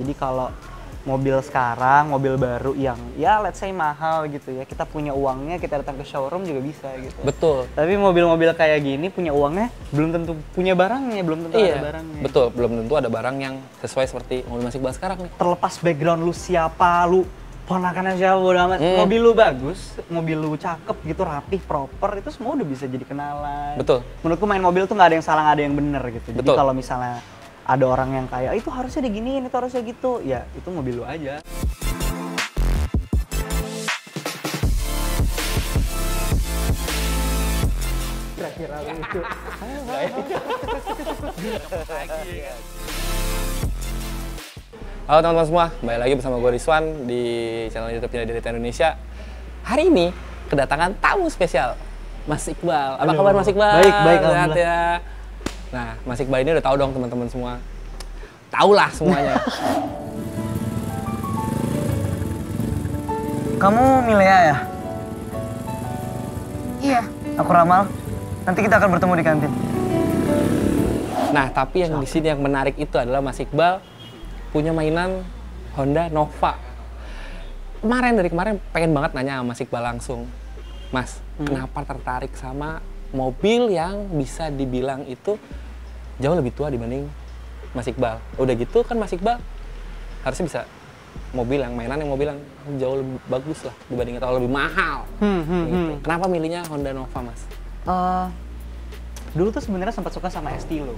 Jadi kalau mobil sekarang, mobil baru yang ya let's say mahal gitu ya, kita punya uangnya, kita datang ke showroom juga bisa gitu. Betul. Tapi mobil-mobil kayak gini punya uangnya, belum tentu punya barangnya, belum tentu ada barangnya. Betul, belum tentu ada barang yang sesuai seperti mobil Mas Iqbal sekarang nih. Terlepas background lu siapa, lu ponakannya siapa, bodo amat. Mobil lu bagus, mobil lu cakep gitu, rapih, proper, itu semua udah bisa jadi kenalan. Betul. Menurutku main mobil tuh nggak ada yang salah, nggak ada yang bener gitu. Jadi Betul. kalau misalnya ada orang yang kayak itu harusnya diginiin, itu harusnya gitu, ya itu mobil lu aja. Kira-kira lucu. Halo teman-teman semua, kembali lagi bersama gue Rizwan di channel YouTube Pindah Dirita Indonesia. Hari ini kedatangan tamu spesial, Mas Iqbal. Apa kabar Mas Iqbal? Baik, baik, sehat alhamdulillah. ya. Nah, Mas Iqbal ini udah tahu dong teman-teman semua. Tahu lah semuanya. Kamu Milea ya? Iya. Aku Ramal. Nanti kita akan bertemu di kantin. Nah, tapi yang di sini yang menarik itu adalah Mas Iqbal punya mainan Honda Nova. Dari kemarin pengen banget nanya sama Mas Iqbal langsung. Mas, kenapa tertarik sama mobil yang bisa dibilang itu jauh lebih tua dibanding Mas Iqbal? Udah gitu kan Mas Iqbal harusnya bisa mobil yang jauh lebih bagus lah dibanding atau lebih mahal. Gitu. Kenapa milihnya Honda Nova, Mas? Dulu tuh sebenarnya sempat suka sama Estilo.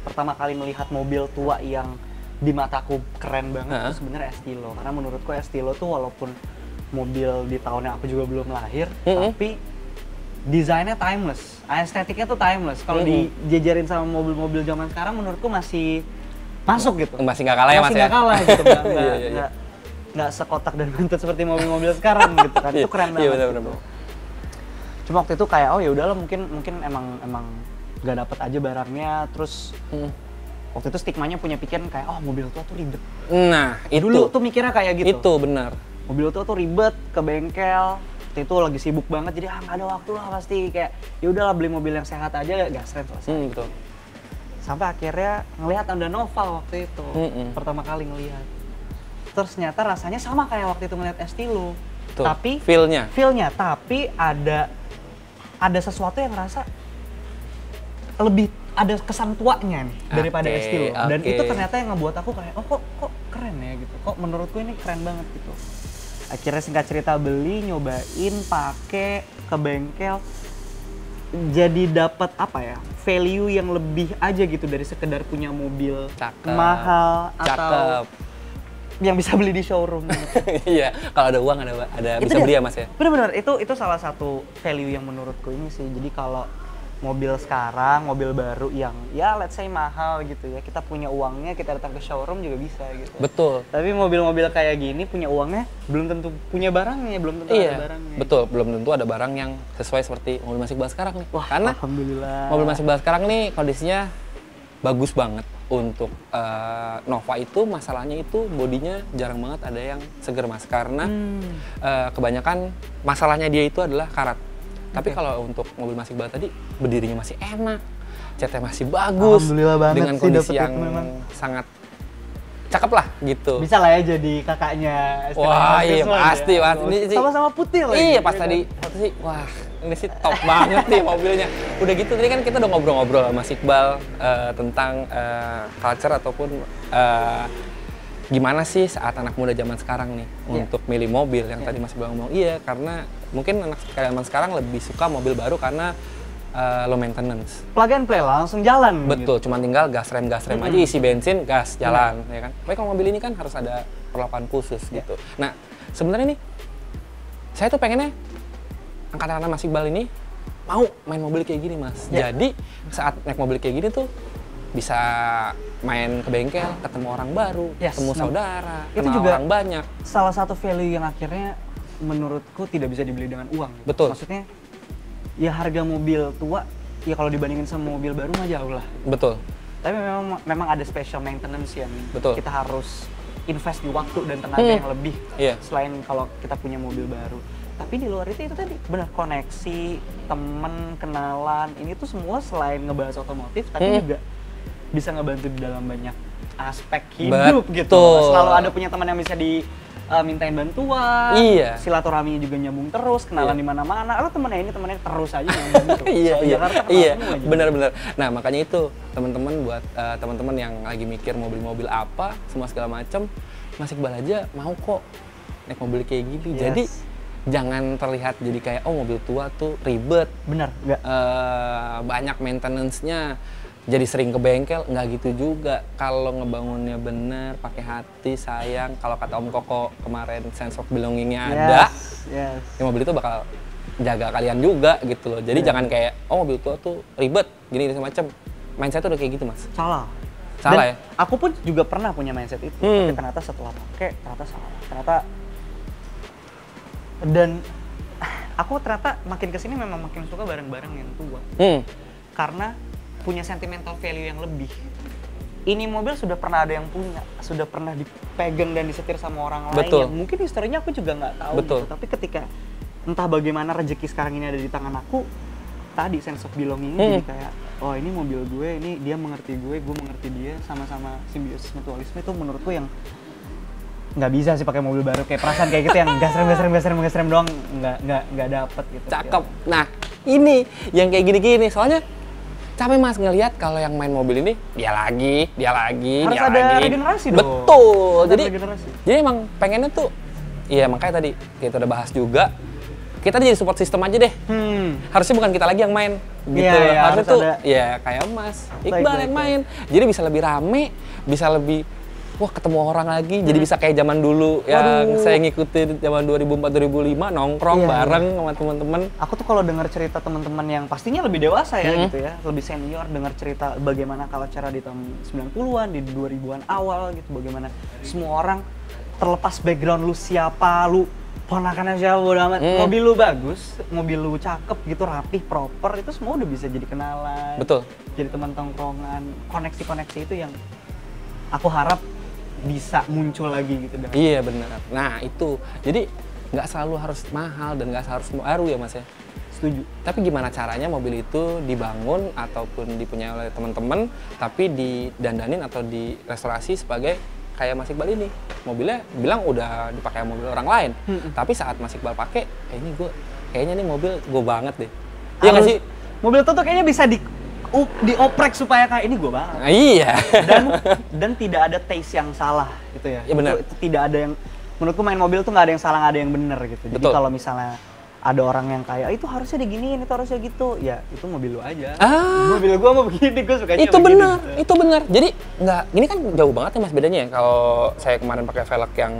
Pertama kali melihat mobil tua yang di mataku keren banget itu sebenarnya Estilo. Karena menurutku Estilo tuh walaupun mobil di tahun yang aku juga belum lahir, tapi desainnya timeless, estetiknya tuh timeless. Kalau dijejerin sama mobil-mobil zaman sekarang, menurutku masih masuk gitu. Masih nggak kalah ya Mas masih ya? nggak kalah gitu, Iya. nggak sekotak dan bentuk seperti mobil-mobil sekarang gitu kan. Itu keren banget. Iya benar. Gitu. Cuma waktu itu kayak oh ya udahlah mungkin emang nggak dapet aja barangnya, terus waktu itu stigmanya punya pikiran kayak oh mobil tua tuh ribet. Nah, itu. Dulu tuh mikirnya kayak gitu. Itu benar. Mobil tua tuh ribet, ke bengkel. Waktu itu lagi sibuk banget jadi nggak ada waktu lah pasti, kayak ya udahlah beli mobil yang sehat aja, gasrem selesai. Betul. Sampai akhirnya ngelihat Honda Nova waktu itu. Pertama kali ngelihat. Terus ternyata rasanya sama kayak waktu itu ngelihat Estilo. Tuh, Tapi feel-nya tapi ada sesuatu yang rasa lebih ada kesan tuanya nih daripada Estilo. Dan itu ternyata yang ngebuat aku kayak oh kok keren ya gitu. Kok menurutku ini keren banget gitu. Akhirnya singkat cerita beli, nyobain, pakai ke bengkel. Jadi dapat apa ya? Value yang lebih aja gitu dari sekedar punya mobil mahal atau yang bisa beli di showroom. Iya, kalau ada uang ada bisa beli ya Mas ya? Bener-bener, itu salah satu value yang menurutku ini sih. Jadi kalau mobil sekarang, mobil baru yang ya let's say mahal gitu ya, kita punya uangnya, kita datang ke showroom juga bisa gitu. Betul. Tapi mobil-mobil kayak gini punya uangnya, belum tentu punya barangnya, belum tentu ada barangnya. Betul, belum tentu ada barang yang sesuai seperti mobil Mas Iqbal sekarang nih. Wah, karena alhamdulillah. mobil Mas Iqbal sekarang nih kondisinya bagus banget. Untuk Nova itu masalahnya itu bodinya jarang banget ada yang seger Mas, karena kebanyakan masalahnya dia itu adalah karat. Tapi kalau untuk mobil Mas Iqbal tadi berdirinya masih enak, catnya masih bagus, alhamdulillah banget dengan sih kondisi dapet yang itu memang. sangat cakep lah gitu. Bisa lah ya jadi kakaknya. Wah iya pasti ya. Mas. Ini sih Sama-sama putih lagi. iya pas tadi sih wah ini sih top banget nih mobilnya. Udah gitu tadi kan kita udah ngobrol-ngobrol sama Mas Iqbal tentang culture ataupun gimana sih saat anak muda zaman sekarang nih untuk milih mobil yang tadi Mas Iqbal ngomong. Iya, karena mungkin anak zaman sekarang lebih suka mobil baru karena low maintenance. Plug and play langsung jalan. Betul, cuma tinggal gas rem aja, isi bensin, gas, jalan, ya kan. Tapi kalau mobil ini kan harus ada perlakuan khusus gitu. Nah, sebenarnya nih, saya tuh pengennya angkatan Mas Iqbal ini mau main mobil kayak gini, Mas. Jadi, saat naik mobil kayak gini tuh bisa main ke bengkel, ketemu orang baru, ketemu saudara, kenal juga orang banyak. Salah satu value yang akhirnya menurutku tidak bisa dibeli dengan uang. Gitu. Betul. Maksudnya, ya harga mobil tua, ya kalau dibandingin sama mobil baru mah jauh lah. Betul. Tapi memang ada special maintenance yang kita harus invest di waktu dan tenaga yang lebih. Selain kalau kita punya mobil baru. Tapi di luar itu tadi benar koneksi, temen, kenalan, ini tuh semua selain ngebahas otomotif, tapi juga bisa ngebantu di dalam banyak aspek hidup gitu. Selalu ada punya teman yang bisa mintain bantuan, silaturahminya juga nyambung terus, kenalan di mana-mana. Lo temennya ini temennya terus aja nyambung gitu. Iya, benar-benar. Nah makanya itu teman-teman buat teman-teman yang lagi mikir mau beli mobil apa, semua segala macam, Mas Iqbal aja mau kok naik mobil kayak gini. Jadi jangan terlihat jadi kayak mobil tua tuh ribet, bener, banyak maintenance-nya. Jadi sering ke bengkel, nggak gitu juga. Kalau ngebangunnya bener, pakai hati, sayang. Kalau kata Om Koko kemarin, sense of belonging-nya ada, ya mobil itu bakal jaga kalian juga gitu loh. Jadi jangan kayak, mobil tua tuh ribet, gini semacam. Mindset tuh udah kayak gitu, Mas. Salah Dan ya? Aku pun juga pernah punya mindset itu, tapi ternyata setelah pakai, ternyata salah. Dan aku ternyata makin kesini memang makin suka barang-barang yang tua. Karena punya sentimental value yang lebih. Ini mobil sudah pernah ada yang punya, sudah pernah dipegang dan disetir sama orang lain. Yang mungkin historinya aku juga nggak tahu. Gitu. Tapi ketika entah bagaimana rezeki sekarang ini ada di tangan aku, tadi sense of belonging jadi kayak, ini mobil gue, ini dia mengerti gue mengerti dia, sama-sama simbiosis mutualisme itu menurutku yang nggak bisa sih pakai mobil baru kayak perasaan kayak gitu yang gasrem doang nggak dapet gitu. Cakep. Nah ini yang kayak gini-gini soalnya. Capek Mas ngelihat kalau yang main mobil ini dia lagi harus ada regenerasi dong. Betul. Jadi emang pengennya tuh makanya tadi kita udah bahas juga. Kita jadi support system aja deh. Harusnya bukan kita lagi yang main gitu. Harusnya tuh kayak Mas Iqbal yang main. Jadi bisa lebih rame, bisa lebih ketemu orang lagi. Jadi bisa kayak zaman dulu yang saya ngikutin zaman 2004-2005 nongkrong bareng sama teman-teman. Aku tuh kalau dengar cerita teman-teman yang pastinya lebih dewasa ya gitu ya, lebih senior, dengar cerita bagaimana kalau cara di tahun 90-an, di 2000-an awal gitu, bagaimana semua orang terlepas background lu siapa, lu ponakannya siapa, bodo amat. Mobil lu bagus, mobil lu cakep gitu, rapih, proper, itu semua udah bisa jadi kenalan. Betul. Jadi teman tongkrongan, koneksi-koneksi itu yang aku harap bisa muncul lagi gitu. Iya benar. Nah itu, jadi nggak selalu harus mahal dan nggak harus baru ya Mas ya. Setuju. Tapi gimana caranya mobil itu dibangun ataupun dipunyai oleh teman-teman, tapi didandanin atau direstorasi sebagai kayak Mas Iqbal ini. Mobilnya bilang udah dipakai mobil orang lain, tapi saat Mas Iqbal pakai, kayaknya nih mobil gue banget deh. Iya nggak sih? Mobil itu tuh kayaknya bisa dioprek supaya kayak ini gue banget. Iya. Dan tidak ada taste yang salah gitu ya. Iya benar. Itu tidak ada yang, menurutku main mobil tuh nggak ada yang salah, nggak ada yang benar gitu. Jadi kalau misalnya ada orang yang kayak itu harusnya diginiin, itu harusnya gitu, ya itu mobil lu aja. Mobil gua mau begini, gua sukanya itu begini. Benar, gitu. Itu benar. Jadi nggak, ini kan jauh banget ya Mas bedanya ya. Kalau saya kemarin pakai velg yang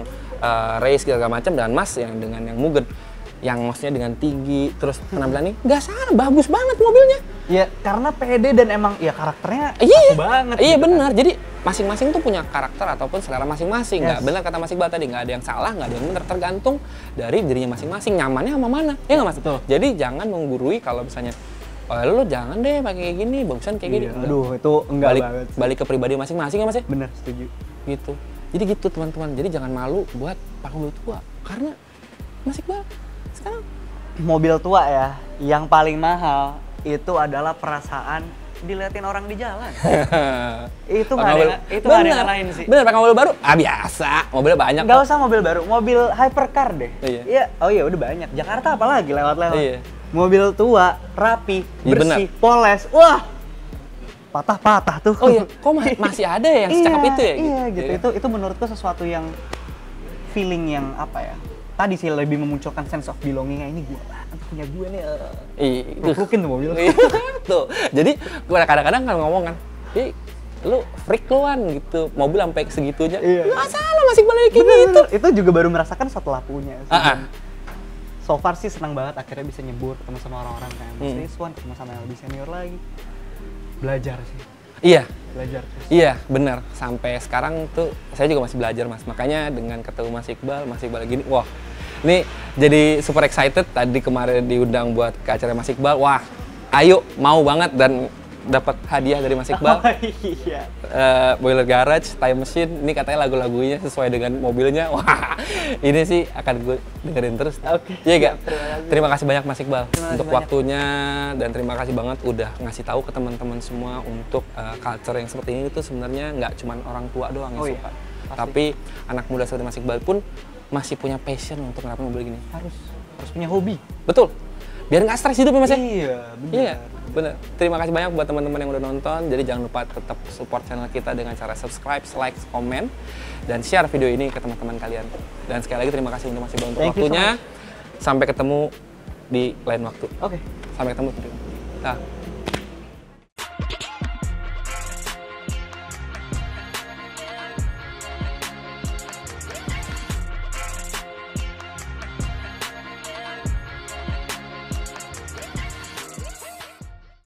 race segala macam dan Mas yang dengan yang Mugen, yang maksudnya dengan tinggi, terus penampilan ini nggak salah, bagus banget mobilnya. Ya karena pede dan emang ya karakternya aku banget. Iya gitu benar. Jadi masing-masing tuh punya karakter ataupun selera masing-masing. Nggak benar kata Mas Iqbal tadi, nggak ada yang salah, nggak ada yang benar, tergantung dari dirinya masing-masing, nyamannya sama mana. Ya nggak Mas? Betul. Jadi jangan menggurui kalau misalnya lo jangan deh pakai kayak gini, bagusan kayak gini. Aduh itu enggak banget. Balik ke pribadi masing-masing ya Mas ya? Bener, setuju. Gitu. Jadi gitu teman-teman. Jadi jangan malu buat pakai mobil tua karena Mas Iqbal sekarang mobil tua ya, yang paling mahal itu adalah perasaan diliatin orang di jalan. Itu nggak ada yang lain sih. Bener, pakai mobil baru? Biasa, mobilnya banyak. Nggak usah mobil baru, mobil hypercar deh. Iya. Udah banyak. Jakarta apalagi lewat-lewat. Iya. Mobil tua, rapi, bersih, poles. Wah, patah-patah tuh. Oh iya, kok masih ada yang secakep itu ya? Iya gitu. Itu menurutku sesuatu yang feeling yang apa ya? Tadi sih lebih memunculkan sense of belonging-nya, ini gue banget punya gue nih. Rukin tuh mobil. Tuh. Jadi kadang-kadang kalau ngomong kan, lu freak luan gitu, mobil sampai segitunya. Nggak salah masih balik kayak gitu. Itu juga baru merasakan setelah punya. So far sih senang banget akhirnya bisa nyebur ketemu sama orang-orang kayak Mas Rizwan, ketemu sama yang lebih senior lagi. Belajar sih. Iya. Belajar terus. Iya, benar. Sampai sekarang tuh saya juga masih belajar Mas. Makanya dengan ketemu Mas Iqbal gini, wah. Ini jadi super excited. Tadi kemarin diundang buat ke acara Mas Iqbal. Wah, ayo mau banget dan dapat hadiah dari Mas Iqbal. Oh iya. Boiler Garage, Time Machine, ini katanya lagu-lagunya sesuai dengan mobilnya. Wah, ini sih akan gue dengerin terus. Oke. Iya gak? Terima kasih banyak Mas Iqbal untuk banyak. waktunya, dan terima kasih banget udah ngasih tahu ke teman-teman semua untuk culture yang seperti ini tuh sebenarnya nggak cuma orang tua doang yang suka. Pasti. Tapi anak muda seperti Mas Iqbal pun masih punya passion untuk ngelakuin mobil gini. Harus punya hobi. Betul. Biar nggak stres hidup ya Mas ya? Iya, benar. Iya, bener. Terima kasih banyak buat teman-teman yang udah nonton. Jadi jangan lupa tetap support channel kita dengan cara subscribe, like, komen, dan share video ini ke teman-teman kalian. Dan sekali lagi terima kasih untuk Mas Iqbal untuk waktunya. Sampai ketemu di lain waktu. Oke. Sampai ketemu. Nah.